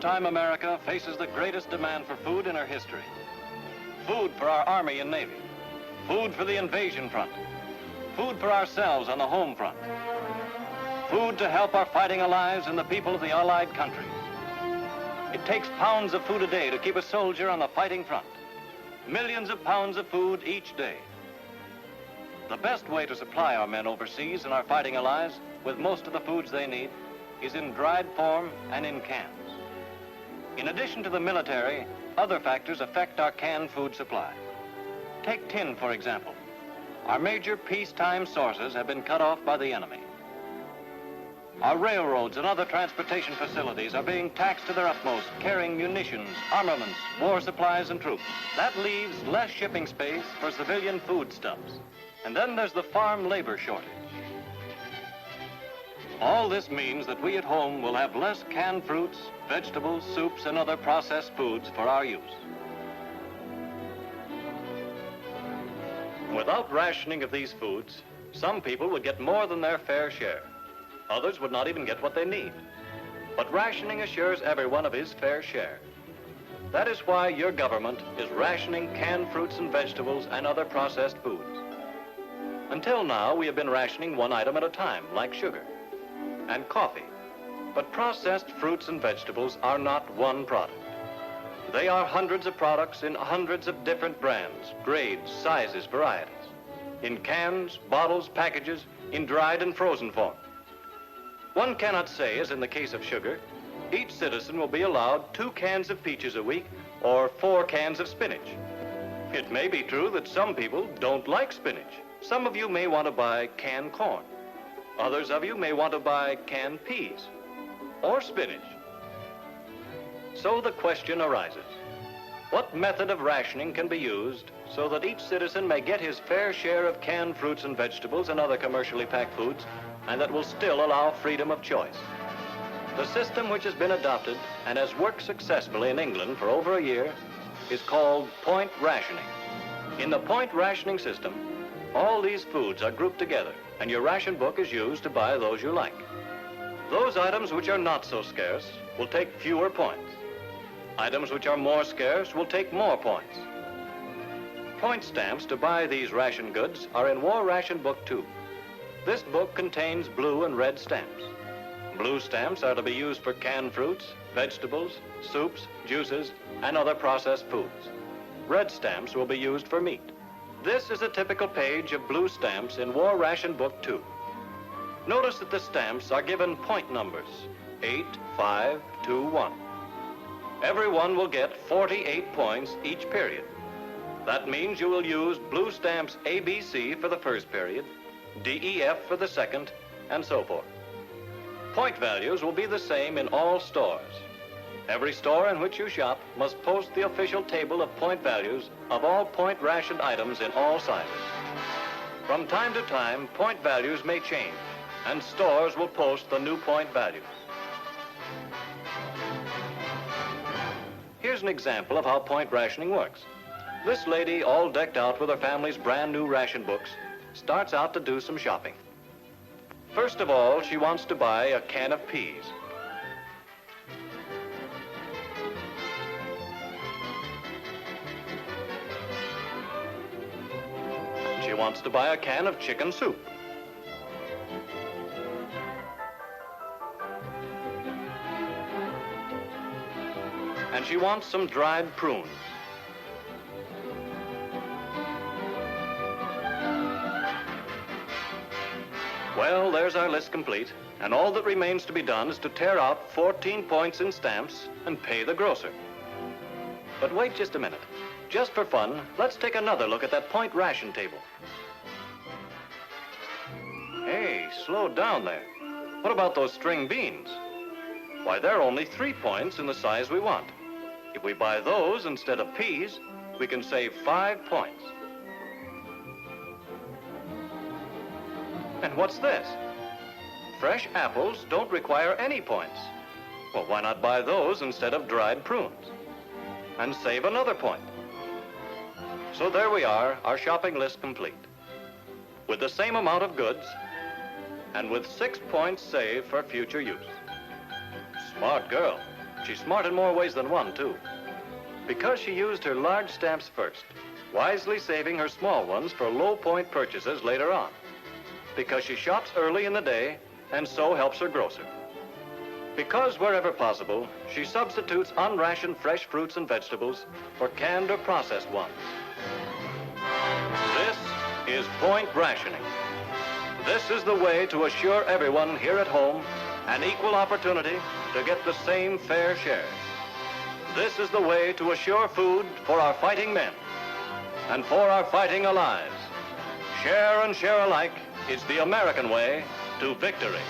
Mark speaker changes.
Speaker 1: wartime America faces the greatest demand for food in her history. Food for our Army and Navy. Food for the invasion front. Food for ourselves on the home front. Food to help our fighting allies and the people of the Allied countries. It takes pounds of food a day to keep a soldier on the fighting front. Millions of pounds of food each day. The best way to supply our men overseas and our fighting allies with most of the foods they need is in dried form and in cans. In addition to the military, other factors affect our canned food supply. Take tin, for example. Our major peacetime sources have been cut off by the enemy. Our railroads and other transportation facilities are being taxed to their utmost, carrying munitions, armaments, war supplies, and troops. That leaves less shipping space for civilian foodstuffs. And then there's the farm labor shortage. All this means that we at home will have less canned fruits, vegetables, soups, and other processed foods for our use. Without rationing of these foods, some people would get more than their fair share. Others would not even get what they need. But rationing assures everyone of his fair share. That is why your government is rationing canned fruits and vegetables and other processed foods. Until now, we have been rationing one item at a time, like sugar and coffee. But processed fruits and vegetables are not one product. They are hundreds of products in hundreds of different brands, grades, sizes, varieties, in cans, bottles, packages, in dried and frozen form. One cannot say, as in the case of sugar, each citizen will be allowed 2 cans of peaches a week or 4 cans of spinach. It may be true that some people don't like spinach. Some of you may want to buy canned corn. Others of you may want to buy canned peas or spinach. So the question arises, what method of rationing can be used so that each citizen may get his fair share of canned fruits and vegetables and other commercially packed foods, and that will still allow freedom of choice? The system which has been adopted and has worked successfully in England for over a year is called point rationing. In the point rationing system, all these foods are grouped together, and your ration book is used to buy those you like. Those items which are not so scarce will take fewer points. Items which are more scarce will take more points. Point stamps to buy these ration goods are in War Ration Book 2. This book contains blue and red stamps. Blue stamps are to be used for canned fruits, vegetables, soups, juices, and other processed foods. Red stamps will be used for meat. This is a typical page of blue stamps in War Ration Book 2. Notice that the stamps are given point numbers, 8, 5, 2, 1. Everyone will get 48 points each period. That means you will use blue stamps ABC for the first period, DEF for the second, and so forth. Point values will be the same in all stores. Every store in which you shop must post the official table of point values of all point rationed items in all sizes. From time to time, point values may change, and stores will post the new point values. Here's an example of how point rationing works. This lady, all decked out with her family's brand new ration books, starts out to do some shopping. First of all, she wants to buy a can of peas. She wants to buy a can of chicken soup. And she wants some dried prunes. Well, there's our list complete, and all that remains to be done is to tear out 14 points in stamps and pay the grocer. But wait just a minute. Just for fun, let's take another look at that point ration table. Hey, slow down there. What about those string beans? Why, they're only 3 points in the size we want. If we buy those instead of peas, we can save 5 points. And what's this? Fresh apples don't require any points. Well, why not buy those instead of dried prunes? And save another point. So there we are, our shopping list complete. With the same amount of goods, and with 6 points saved for future use. Smart girl. She's smart in more ways than one, too. Because she used her large stamps first, wisely saving her small ones for low-point purchases later on. Because she shops early in the day and so helps her grocer. Because wherever possible, she substitutes unrationed fresh fruits and vegetables for canned or processed ones. This is point rationing. This is the way to assure everyone here at home an equal opportunity to get the same fair share. This is the way to assure food for our fighting men and for our fighting allies. Share and share alike is the American way to victory.